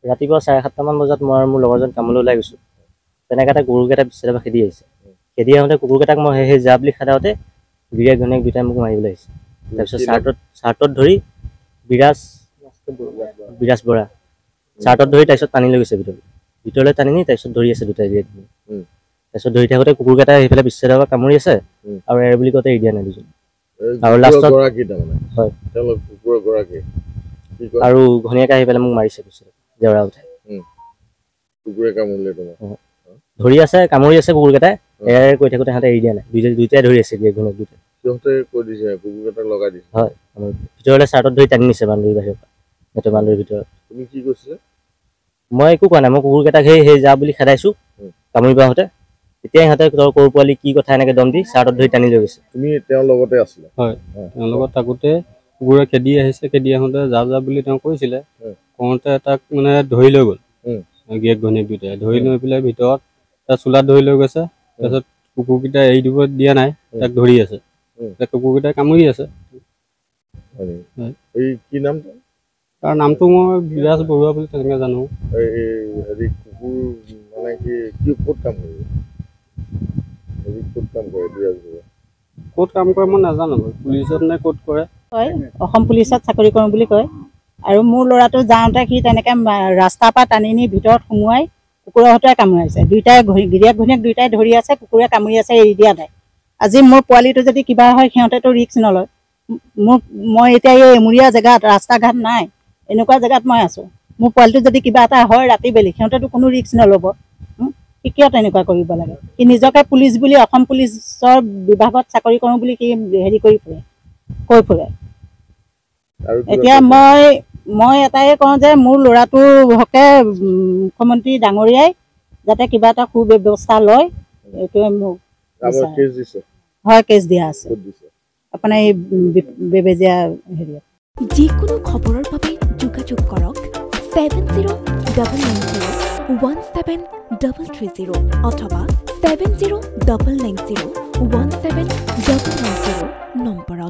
ৰাতিপুৱা 7:30 মান বজাত মই মোৰ লগৰজন কামলৈ ওলাই গৈছোঁ। তেনেকৈ এটা কুকুৰকেইটা পিছফালৰ পৰা খেদি আহিছে। খেদি আহোঁতে কুকুৰকেইটাক মই সেই যা বুলি খেদাওঁতে গিৰিয়েক ঘৈণীয়েক দুটাই মোক মাৰিবলৈ আহিছে। তাৰপিছত চাৰ্টত ধৰি বিৰাজ বৰা চাৰ্টত ধৰি তাৰপিছত টানি লৈ গৈছে ভিতৰলৈ টানি নি তাৰপিছত ধৰি আছে দুটাই গিৰিয়েক ঘৈণীয়েক। তাৰপিছত ধৰি থাকোঁতে কুকুৰকেইটাই সেইফালে পিছফালৰ পৰা কামুৰি আছে আৰু এৰ বুলি কওঁতে এৰি দিয়া নাই দুজন। আৰু লাষ্টত হয় আৰু ঘৈণীয়েকে আহি পেলাই মোক মাৰিছে পিছত জেওৰা উঠাই। ধৰি আছে কামুৰি আছে কুকুৰকেইটাই এৰ কৈ থাকোঁতে সিহঁতে এৰি দিয়া নাই। দুইটাই ধৰি আছে গিৰিয়েক ঘৈণীয়েক দুটাই। হয় ভিতৰলৈ চাৰ্টত ধৰি টানি নিছে বাউণ্ডেৰীৰ বাহিৰৰ পৰা সেইটো বাউণ্ডেৰীৰ ভিতৰত। মই একো কোৱা নাই, মই কুকুৰকেইটাক সেই যা বুলি খেদাইছোঁ কামুৰিব আহোঁতে। তেতিয়া সিহঁতে তোৰ সৰু পোৱালি কি কথা এনেকৈ দম দি চাৰ্টত ধৰি টানি লৈ গৈছে। তুমি তেওঁৰ লগতে আছিলা? হয়, তেওঁৰ লগত থাকোঁতে কুকুৰে খেদি আহিছে। খেদি আহোঁতে যা বুলি তেওঁ কৈছিলে। কওঁতে তাক মানে ধৰি লৈ গ'ল গিৰিয়েক ঘৈণীয়েক দুটাই। ধৰি লৈ পেলাই ভিতৰত তাৰ চোলাত ধৰি লৈ গৈছে। তাৰপিছত কুকুৰকেইটা এৰি দিব দিয়া নাই, তাক ধৰি আছে। কুকুৰকেইটাই কামুৰি আছে। কি নাম তাৰ নামটো মই বিৰাজ বৰুৱা বুলি তেনেকৈ জানো। ক'ত কাম কৰে মই নাজানো, পুলিচত নে ক'ত কৰে। হয়, অসম পুলিচত চাকৰি কৰোঁ বুলি কয়। আৰু মোৰ ল'ৰাটো যাওঁতে সি তেনেকৈ ৰাস্তাৰ পৰা টানি নি ভিতৰত সোমোৱাই কুকুৰৰ সৈতে কামুৰাইছে। দুইটাই গিৰিয়েক ঘৈণীয়েক দুইটাই ধৰি আছে, কুকুৰে কামুৰি আছে, এৰি দিয়া নাই। আজি মোৰ পোৱালিটো যদি কিবা হয় সিহঁতেতো ৰিস্ক নলয়। মই এতিয়া এই এমূৰীয়া জেগাত ৰাস্তা ঘাট নাই, এনেকুৱা জেগাত মই আছোঁ। মোৰ পোৱালিটো যদি কিবা এটা হয় ৰাতি বেলি সিহঁতেতো কোনো ৰিস্ক নল'ব। সি কিয় তেনেকুৱা কৰিব লাগে? সি নিজকে পুলিচ বুলি অসম পুলিচৰ বিভাগত চাকৰি কৰোঁ বুলি সি হেৰি কৰি ফুৰে, কৈ ফুৰে। এতিয়া মই এটাই কওঁ যে মোৰ ল'ৰাটোৰ হকে মুখ্যমন্ত্ৰী ডাঙৰীয়াই যাতে কিবা এটা সুব্যৱস্থা লয়, এইটোৱে মোক হয় কেছ দিয়া আছে আপোনাৰ এই বেবেজীয়া হেৰিয়াত। যিকোনো খবৰৰ বাবে যোগাযোগ কৰক 7099017330 অথবা 7099017990 নম্বৰত।